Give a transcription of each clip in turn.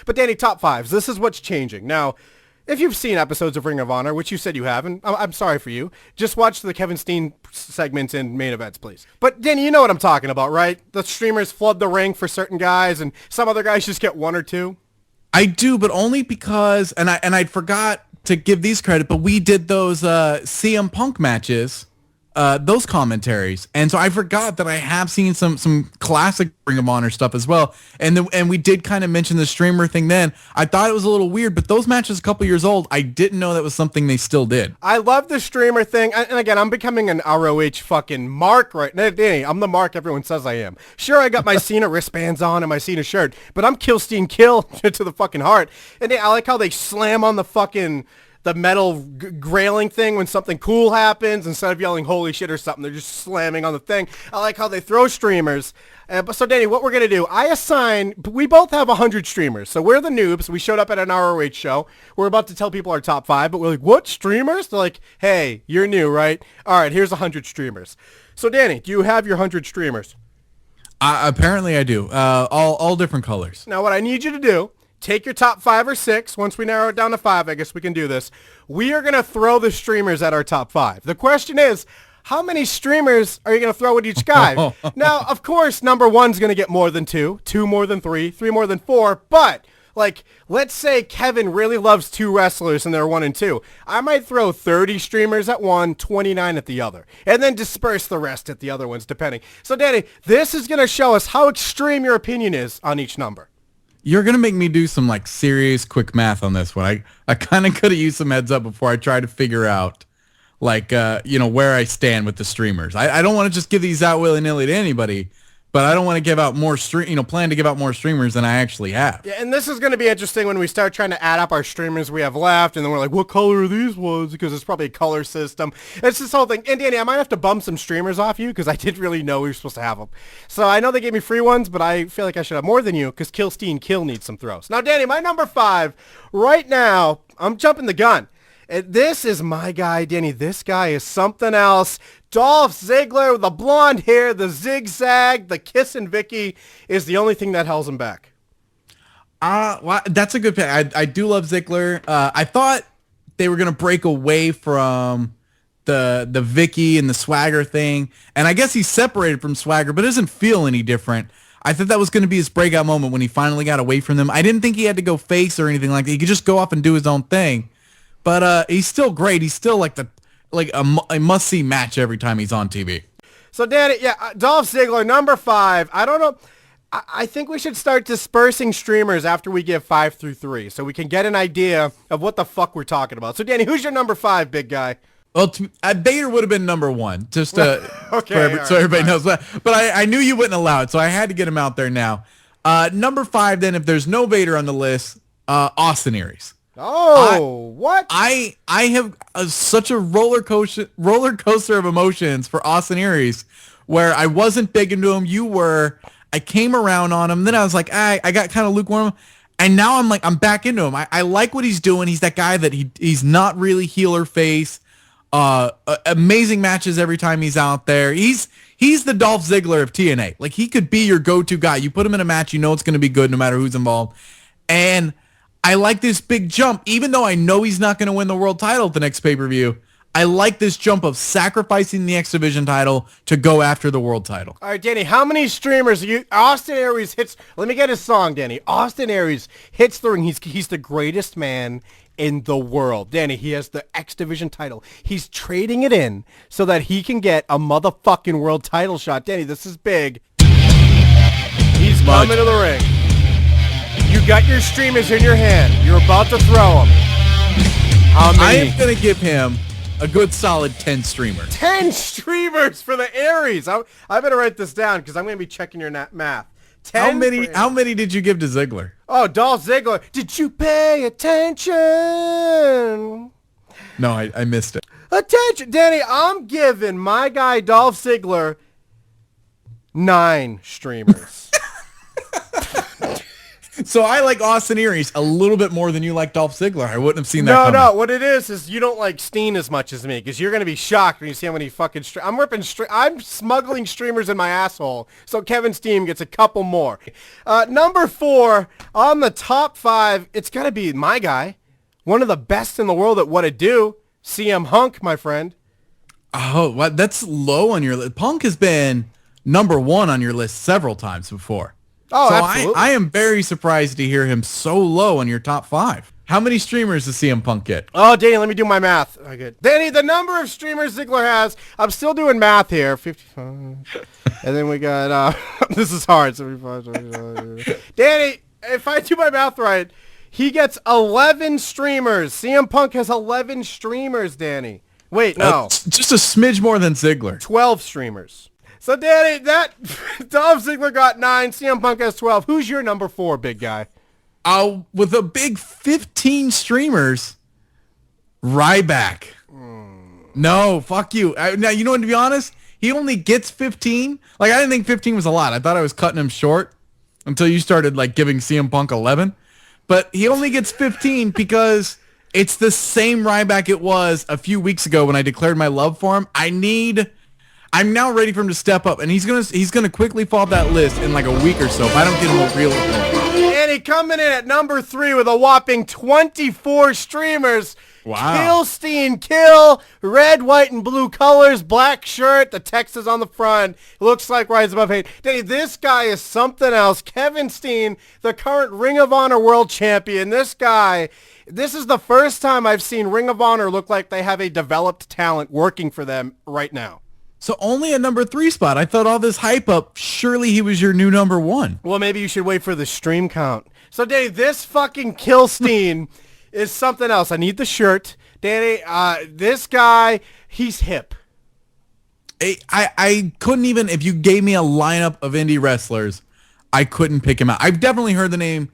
But Danny, top fives. This is what's changing. Now, if you've seen episodes of Ring of Honor, which you said you haven't, I'm sorry for you. Just watch the Kevin Steen segments and main events, please. But Danny, you know what I'm talking about, right? The streamers flood the ring for certain guys, and some other guys just get one or two. I do, but only because, and I forgot to give these credit, but we did those CM Punk matches, those commentaries, and so I forgot that I have seen some classic Ring of Honor stuff as well, and we did kind of mention the streamer thing then. I thought it was a little weird, but those matches a couple years old, I didn't know that was something they still did. I love the streamer thing, and again, I'm becoming an ROH fucking mark right now. Danny, I'm the mark everyone says I am. Sure, I got my Cena wristbands on and my Cena shirt, but I'm Killstein Kill to the fucking heart. And I like how they slam on the fucking the metal grailing thing when something cool happens. Instead of yelling holy shit or something, they're just slamming on the thing. I like how they throw streamers. So Danny, what we're going to do, we both have 100 streamers. So we're the noobs. We showed up at an ROH show. We're about to tell people our top 5, but we're like, what, streamers? They're like, hey, you're new, right? All right, here's 100 streamers. So Danny, do you have your 100 streamers? Apparently I do. All different colors. Now what I need you to do, take your top 5 or 6. Once we narrow it down to 5, I guess we can do this. We are going to throw the streamers at our top 5. The question is, how many streamers are you going to throw at each guy? Now, of course, number 1's going to get more than 2, 2 more than 3, 3 more than 4, but like, let's say Kevin really loves 2 wrestlers and they're 1 and 2. I might throw 30 streamers at one, 29 at the other, and then disperse the rest at the other ones, depending. So, Danny, this is going to show us how extreme your opinion is on each number. You're going to make me do some like serious quick math on this one. I kind of could have used some heads up before I try to figure out like, where I stand with the streamers. I don't want to just give these out willy-nilly to anybody, but I don't want to give out more plan to give out more streamers than I actually have. Yeah, and this is going to be interesting when we start trying to add up our streamers we have left, and then we're like, what color are these ones? Because it's probably a color system. It's this whole thing. And Danny, I might have to bum some streamers off you because I didn't really know we were supposed to have them. So I know they gave me free ones, but I feel like I should have more than you because Killstein Kill needs some throws. Now, Danny, my number 5, right now, I'm jumping the gun. And this is my guy, Danny. This guy is something else. Dolph Ziggler with the blonde hair, the zigzag, the kissing Vicky is the only thing that holds him back. Well, that's a good pick. I do love Ziggler. I thought they were going to break away from the Vicky and the Swagger thing. And I guess he's separated from Swagger, but it doesn't feel any different. I thought that was going to be his breakout moment when he finally got away from them. I didn't think he had to go face or anything like that. He could just go off and do his own thing. But he's still great. He's still like a must-see match every time he's on TV. So, Danny, Dolph Ziggler, number 5. I don't know. I think we should start dispersing streamers after we give 5 through 3 so we can get an idea of what the fuck we're talking about. So, Danny, who's your number 5, big guy? Well, Vader would have been number 1, just so everybody knows. But I knew you wouldn't allow it, so I had to get him out there now. Number 5, then, if there's no Vader on the list, Austin Aries. Oh, what? I have such a roller coaster of emotions for Austin Aries, where I wasn't big into him. You were. I came around on him. Then I was like, I got kind of lukewarm. And now I'm back into him. I like what he's doing. He's that guy that he's not really heel or face. Amazing matches every time he's out there. He's the Dolph Ziggler of TNA. Like, he could be your go-to guy. You put him in a match, you know it's going to be good no matter who's involved. And I like this big jump, even though I know he's not going to win the world title at the next pay-per-view. I like this jump of sacrificing the X Division title to go after the world title. All right, Danny, how many streamers Austin Aries hits? Let me get his song, Danny. Austin Aries hits the ring. He's the greatest man in the world. Danny, he has the X Division title. He's trading it in so that he can get a motherfucking world title shot. Danny, this is big. He's coming to the ring. You got your streamers in your hand. You're about to throw them. I am going to give him a good solid 10 streamers. 10 streamers for the Aries. I better write this down because I'm going to be checking your math. 10 how many did you give to Ziggler? Oh, Dolph Ziggler. Did you pay attention? No, I missed it. Attention, Danny. I'm giving my guy Dolph Ziggler 9 streamers. So I like Austin Aries a little bit more than you like Dolph Ziggler. I wouldn't have seen that No, coming. no. What it is you don't like Steen as much as me, because you're gonna be shocked when you see how many fucking. I'm smuggling streamers in my asshole. So Kevin Steen gets a couple more. Number 4 on the top 5. It's gotta be my guy, one of the best in the world at what it do. CM Hunk, my friend. Oh, what? That's low on your list. Punk has been number 1 on your list several times before. Oh, so absolutely. I am very surprised to hear him so low on your top 5. How many streamers does CM Punk get? Oh, Danny, let me do my math. Oh, good. Danny, the number of streamers Ziggler has, I'm still doing math here. 55. And then we got, this is hard. 75, 75. Danny, if I do my math right, he gets 11 streamers. CM Punk has 11 streamers, Danny. Wait, no. Just a smidge more than Ziggler. 12 streamers. So, Danny, that Dolph Ziggler got 9. CM Punk has 12. Who's your number 4, big guy? With a big 15 streamers, Ryback. No, fuck you. Now, you know what, to be honest, he only gets 15. Like, I didn't think 15 was a lot. I thought I was cutting him short until you started, like, giving CM Punk 11. But he only gets 15 because it's the same Ryback it was a few weeks ago when I declared my love for him. I'm now ready for him to step up, and he's gonna quickly fall off that list in like a week or so if I don't get him a real. And he coming in at number 3 with a whopping 24 streamers. Wow. Kill Steen, kill, red, white, and blue colors, black shirt, the text is on the front. Looks like Rise Above Hate. Danny, this guy is something else. Kevin Steen, the current Ring of Honor World Champion. This guy, this is the first time I've seen Ring of Honor look like they have a developed talent working for them right now. So only a number 3 spot. I thought all this hype up, surely he was your new number 1. Well, maybe you should wait for the stream count. So, Danny, this fucking Kill Steen is something else. I need the shirt. Danny, this guy, he's hip. I couldn't even, if you gave me a lineup of indie wrestlers, I couldn't pick him out. I've definitely heard the name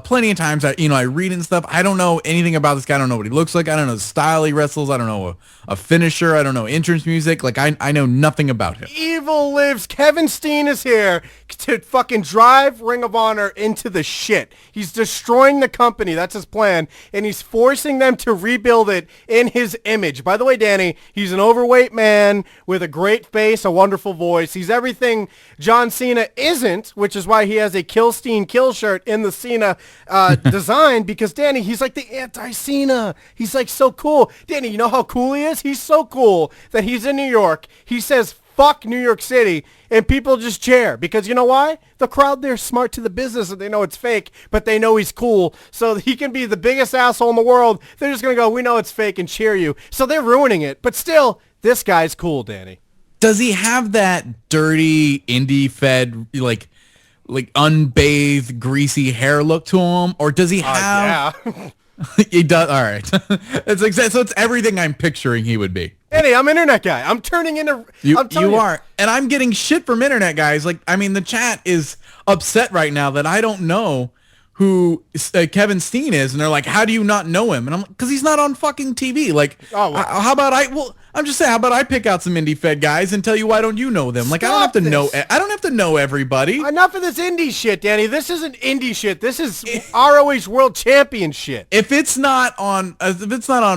plenty of times. I read and stuff. I don't know anything about this guy. I don't know what he looks like. I don't know the style he wrestles. I don't know a finisher. I don't know entrance music. Like, I know nothing about him. Evil lives. Kevin Steen is here to fucking drive Ring of Honor into the shit. He's destroying the company. That's his plan. And he's forcing them to rebuild it in his image. By the way, Danny, he's an overweight man with a great face, a wonderful voice. He's everything John Cena isn't, which is why he has a Kill Steen kill shirt in the Cena design, because Danny, he's like the anti-Cena. He's like so cool. Danny, you know how cool he is? He's so cool that he's in New York. He says, fuck New York City, and people just cheer. Because you know why? The crowd there's smart to the business and they know it's fake, but they know he's cool. So he can be the biggest asshole in the world. They're just going to go, we know it's fake, and cheer you. So they're ruining it. But still, this guy's cool, Danny. Does he have that dirty indie fed like unbathed greasy hair look to him, or does he have Yeah. he does? All right. So it's everything I'm picturing he would be. Danny, I'm internet guy. I'm turning into You I'm telling are, and I'm getting shit from internet guys. Like, I mean, the chat is upset right now that I don't know who Kevin Steen is, and they're like, how do you not know him? And I'm like, because he's not on fucking TV. Like, Oh, well. how about I'm just saying, how about I pick out some indie fed guys and tell you why don't you know them? Like, Stop this. I don't have to know everybody. Enough of this indie shit, Danny. This isn't indie shit. This is ROH World Champion shit. If it's not on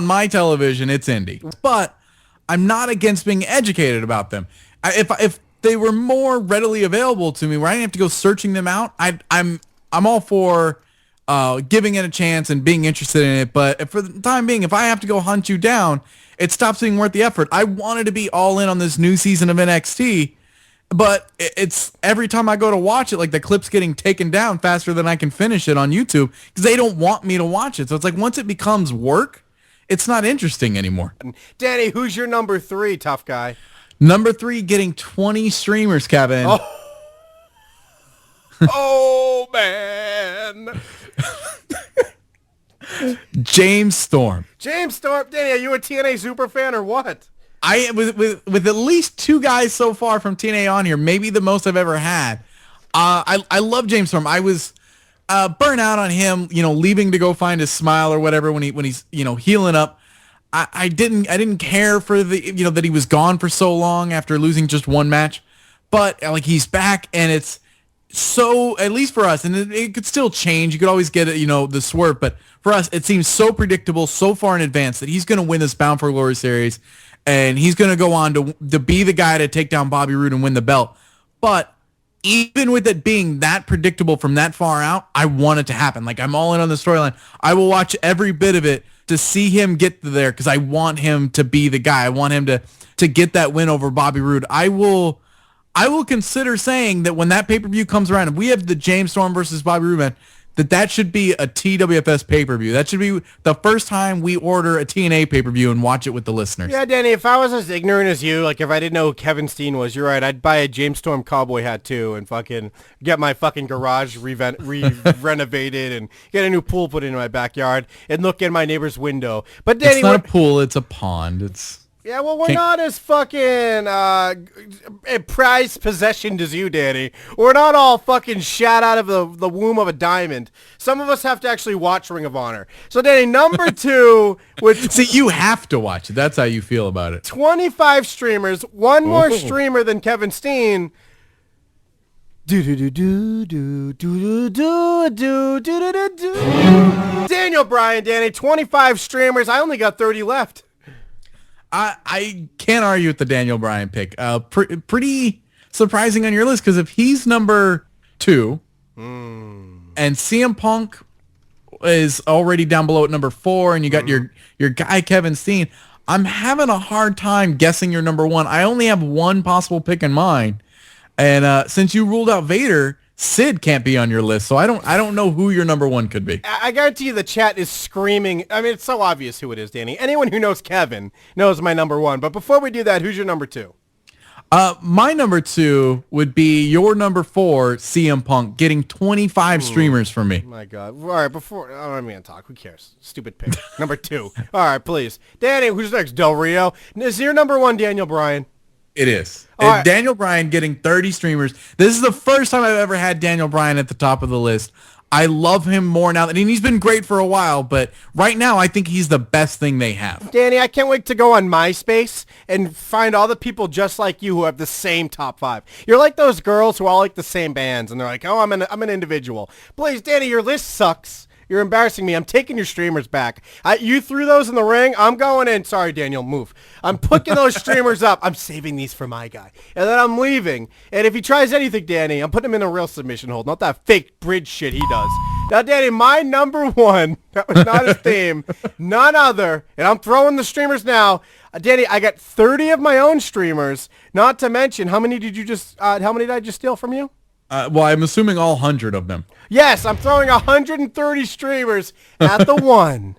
my television, it's indie. But I'm not against being educated about them. If they were more readily available to me, where I didn't have to go searching them out, I'm all for giving it a chance and being interested in it. But for the time being, if I have to go hunt you down, it stops being worth the effort. I wanted to be all in on this new season of NXT, but it's every time I go to watch it, like the clip's getting taken down faster than I can finish it on YouTube because they don't want me to watch it. So it's like once it becomes work, it's not interesting anymore. Danny, who's your number 3, tough guy? Number 3, getting 20 streamers, Kevin. Oh, man. James Storm. James Storm. Danny, are you a TNA super fan or what? I with at least 2 guys so far from TNA on here, maybe the most I've ever had. I love James Storm. I was burnt out on him, leaving to go find his smile or whatever when he's healing up. I didn't care for the that he was gone for so long after losing just one match, but like he's back and so, at least for us, and it could still change. You could always get it, the swerve, but for us, it seems so predictable, so far in advance that he's going to win this Bound for Glory series, and he's going to go on to be the guy to take down Bobby Roode and win the belt. But even with it being that predictable from that far out, I want it to happen. Like, I'm all in on the storyline. I will watch every bit of it to see him get there because I want him to be the guy. I want him to get that win over Bobby Roode. I will consider saying that when that pay-per-view comes around, and we have the James Storm versus Bobby Roode match, that should be a TWFS pay-per-view. That should be the first time we order a TNA pay-per-view and watch it with the listeners. Yeah, Danny, if I was as ignorant as you, like if I didn't know who Kevin Steen was, you're right, I'd buy a James Storm cowboy hat too and fucking get my fucking garage renovated and get a new pool put into my backyard and look in my neighbor's window. But Danny, it's not a pool, it's a pond. Yeah, well, we're not as fucking prized possession as you, Danny. We're not all fucking shot out of the womb of a diamond. Some of us have to actually watch Ring of Honor. So, Danny, number 2 with... See, you have to watch it. That's how you feel about it. 25 streamers, one more streamer than Kevin Steen. Daniel Bryan, Danny, 25 streamers. I only got 30 left. I can't argue with the Daniel Bryan pick. Pretty surprising on your list because if he's number 2 and CM Punk is already down below at number 4 and you got your guy Kevin Steen, I'm having a hard time guessing your number 1. I only have one possible pick in mind. And since you ruled out Vader, Sid can't be on your list, so I don't know who your number 1 could be. I guarantee you the chat is screaming. I mean, it's so obvious who it is, Danny. Anyone who knows Kevin knows my number 1. But before we do that, who's your number 2? My number 2 would be your number 4, CM Punk, getting 25 streamers from me. My God. All right, before... I don't even talk. Who cares? Stupid pick. Number 2. All right, please. Danny, who's next? Del Rio? Is your number 1 Daniel Bryan? It is. Right. Daniel Bryan getting 30 streamers. This is the first time I've ever had Daniel Bryan at the top of the list. I love him more now. I mean, he's been great for a while, but right now I think he's the best thing they have. Danny, I can't wait to go on MySpace and find all the people just like you who have the same top 5. You're like those girls who all like the same bands, and they're like, oh, I'm an individual. Please, Danny, your list sucks. You're embarrassing me. I'm taking your streamers back. You threw those in the ring. I'm going in. Sorry, Daniel, move. I'm picking those streamers up. I'm saving these for my guy. And then I'm leaving. And if he tries anything, Danny, I'm putting him in a real submission hold, not that fake bridge shit he does. Now, Danny, my number 1, that was not his theme, none other, and I'm throwing the streamers now. Danny, I got 30 of my own streamers, not to mention, how many did I just steal from you? Well, I'm assuming all 100 of them. Yes, I'm throwing 130 streamers at the one.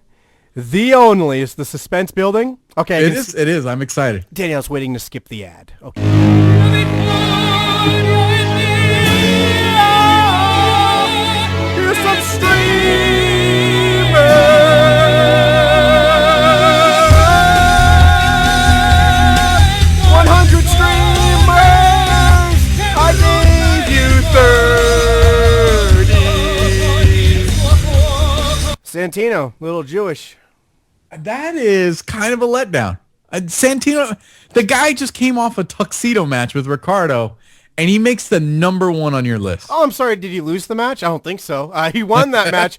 The only is the suspense building. Okay. It is. I'm excited. Danielle's waiting to skip the ad. Okay. Here's some streamers. 100 streamers. I gave you 30. Santino, little Jewish. That is kind of a letdown. Santino, the guy just came off a tuxedo match with Ricardo, and he makes the number 1 on your list. Oh, I'm sorry. Did he lose the match? I don't think so. He won that match.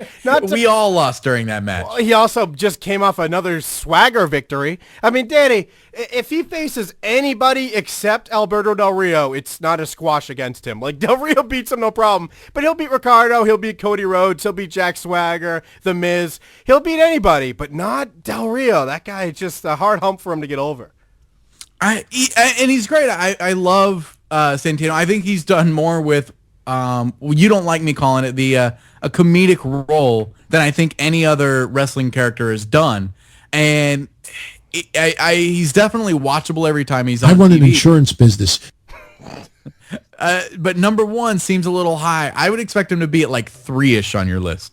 We all lost during that match. Well, he also just came off another swagger victory. I mean, Danny, if he faces anybody except Alberto Del Rio, it's not a squash against him. Like, Del Rio beats him, no problem. But he'll beat Ricardo. He'll beat Cody Rhodes. He'll beat Jack Swagger, The Miz. He'll beat anybody, but not Del Rio. That guy is just a hard hump for him to get over. And he's great. I love Santino. I think he's done more with, you don't like me calling it, a comedic role than I think any other wrestling character has done. And he's definitely watchable every time he's on I run TV. an insurance business. But number 1 seems a little high. I would expect him to be at like 3-ish on your list.